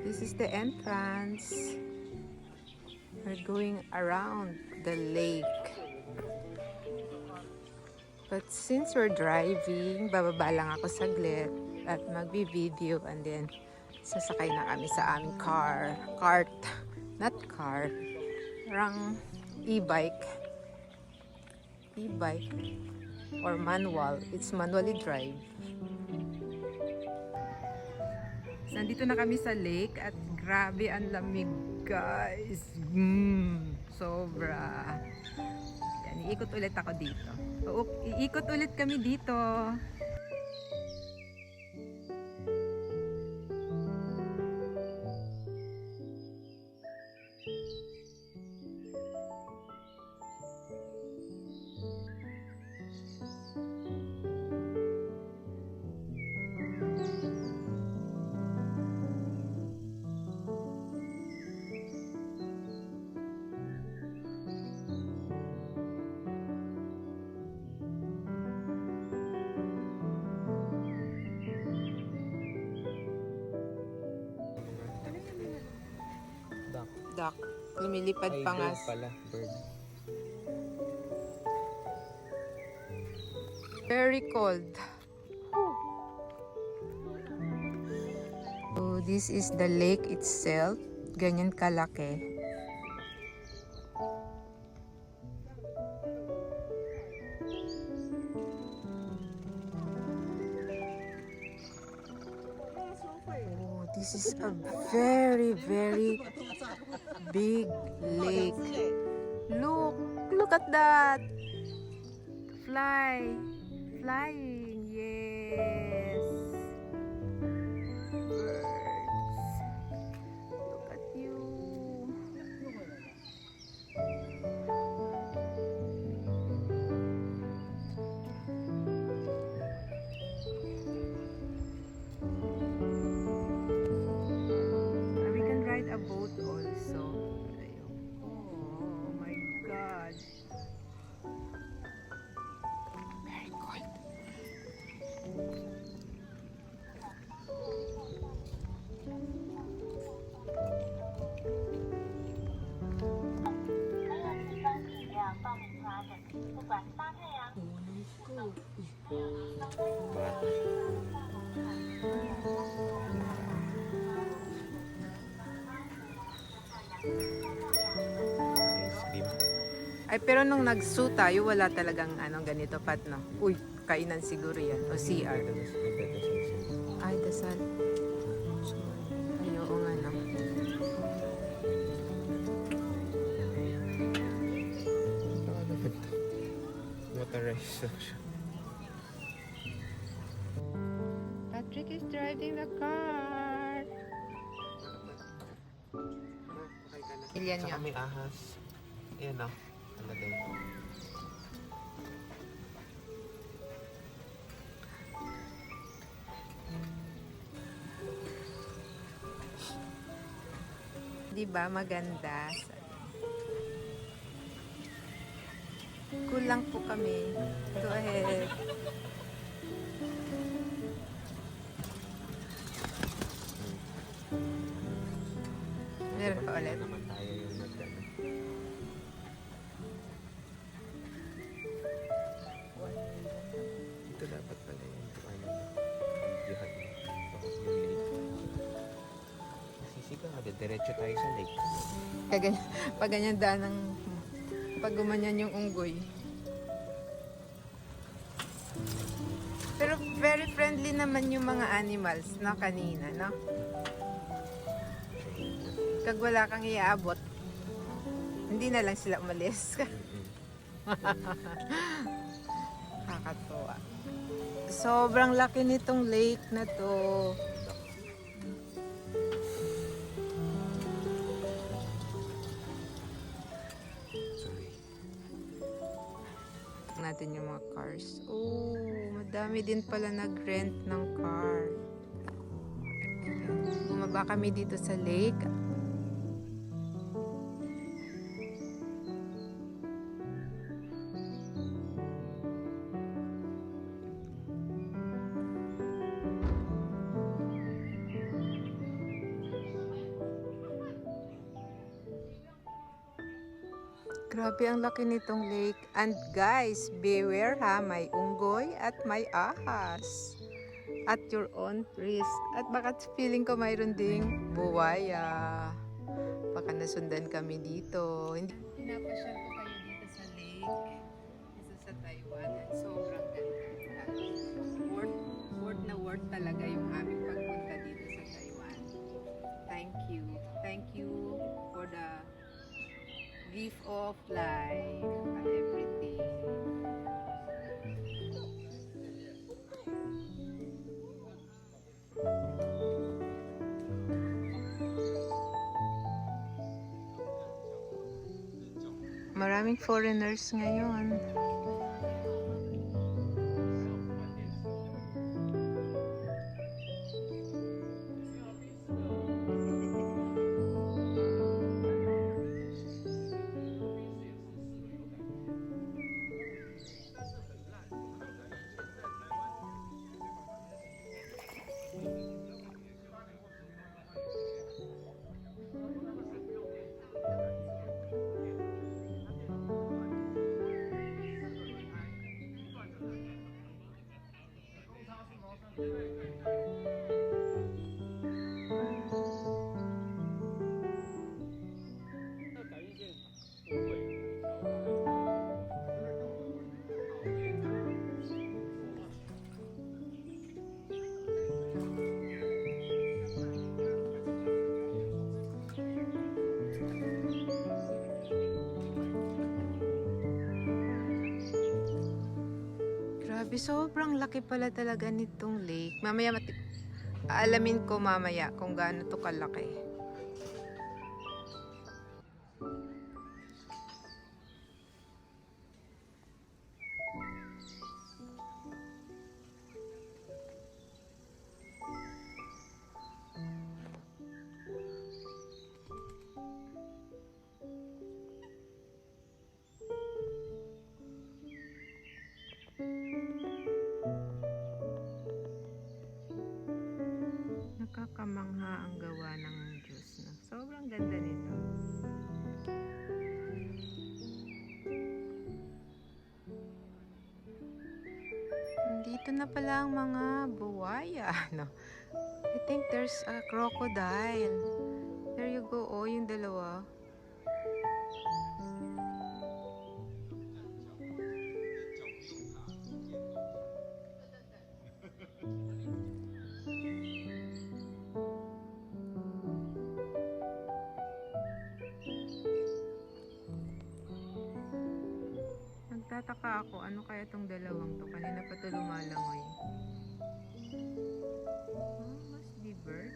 This is the entrance. We're going around the lake. But since we're driving, bababa lang ako saglit at magbi-video and then sasakay na kami sa aming cart, not car, parang e-bike or manual. It's manually drive. Nandito na kami sa lake at grabe ang lamig, guys. Sobra. Yan, iikot ulit ako dito. Iikot ulit kami dito. Duck. Lumilipad pa nga. Bird pala. Bird. Very cold. So this is the lake itself. Ganyan kalaki. Oh, this is a very big lake. Look at that. Flying, yes. Birds. Look at you. We can ride a boat also. Oh my God. Very cold. Ice cream. Ay, pero nung nag-zoo tayo, wala talagang ganito, Pat, no? Uy, kainan siguro yan. O CR. Ay, dasal. Ay, oo nga, no? Motorized siya. Patrick is driving the car. Ilian niya. Saka may ahas. Ayan o. Talagay ko. Diba maganda? Kulang po kami. Go ahead. Meron pa ulit. Naman tayo yung nagdala. Ito dapat pala yung yuhat mo. Ito yung lake. Sisiga ka, diretso tayo sa lake. Pag ganyan daan ng pag gumanyan yung unggoy. Pero very friendly naman yung mga animals na kanina, no? Kag wala kang iaabot, hindi na lang sila umalis. Kakatuwa. Sobrang laki nitong lake na to. Sorry. Natin yung mga cars. Oh, madami din pala nag-rent ng car. Bumaba kami dito sa lake. Grabe ang laki nitong lake. And guys, beware ha, may unggoy at may ahas. At your own risk. At baka feeling ko mayroon ding buwaya. Baka nasundan kami dito. Pinapasyal ko kayo dito sa lake. Isa sa Taiwan. At sobrang ganda. At worth talaga yung aming pagpunta dito sa Taiwan. Thank you. Thank you for the gift of life and everything. Maraming foreigners ngayon. Grabe, sobrang laki pala talaga nitong lake. Mamaya alamin ko mamaya kung gaano to kalaki. Nakakamangha ang gawa ng Diyos. No? Sobrang ganda nito. Dito na pala ang mga buwaya. No? I think there's a crocodile. There you go. Oh, yung dalawa. Nagtataka ako, ano kaya tong dalawang to? Kanina pa to lumalangoy. Oh, must be bird.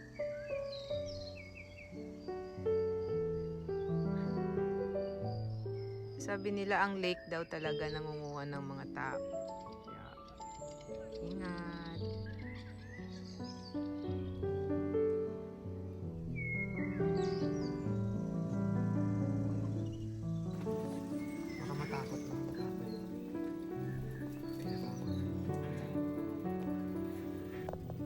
Sabi nila ang lake daw talaga nangunguha ng mga tao. Kaya, ingat. Baka matakot lang.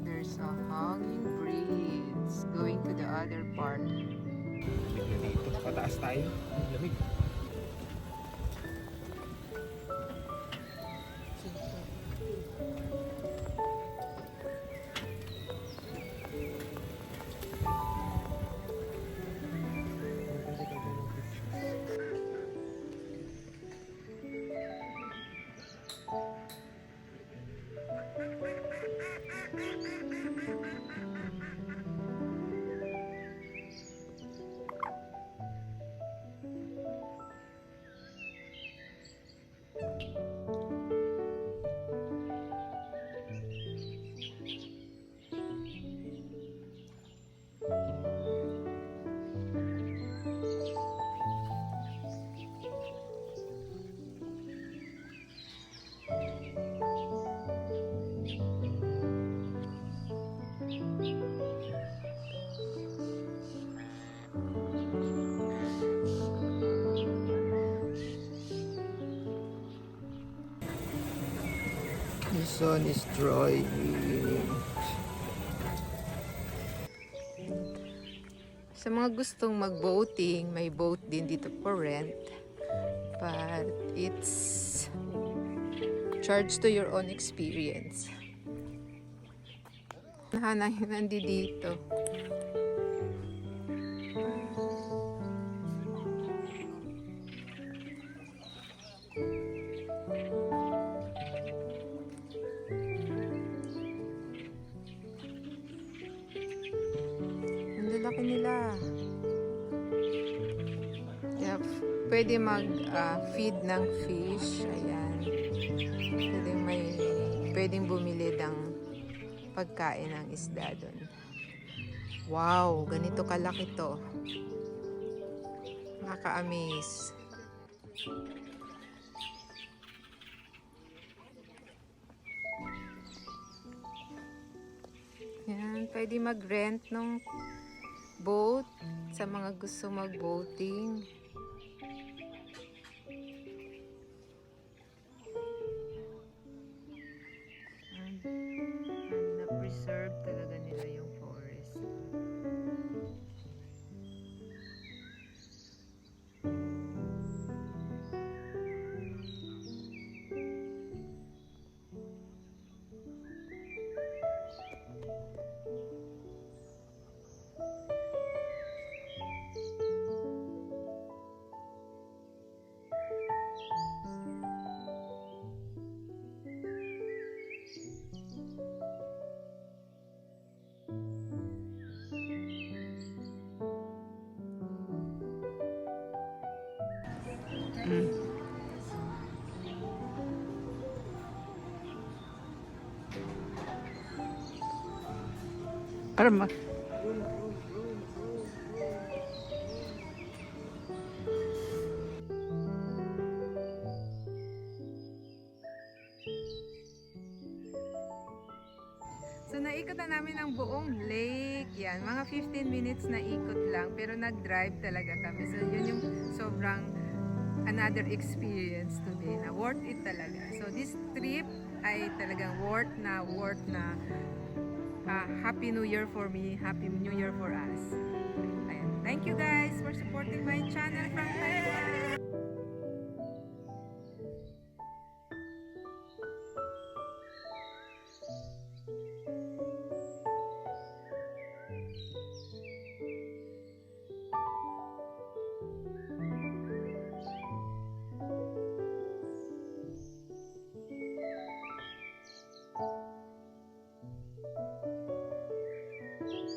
There's a hanging bridge going to the other part. Lamig na dito. Pataas tayo. Lamig. The sun is driving. Sa mga gustong mag-boating, may boat din dito for rent. but it's charged to your own experience. Hana yung nandito. Ang lalaki nila. Yeah, pwede mag-feed ng fish. Ayan. Pwedeng bumili ng pagkain ng isda doon. Wow, ganito kalaki to. Nakaka-amaze. Yan, pwede mag-rent ng boat sa mga gusto mag-boating. Na-preserve talaga nila yung forest. Arma. So naikot na namin ang buong lake. Yan, mga 15 minutes na ikot lang pero nag-drive talaga kami. So yun yung sobrang another experience today na worth it talaga. So this trip ay talagang worth na Happy New Year for me, Happy New Year for us. Ayan. Thank you guys for supporting my channel from Thailand.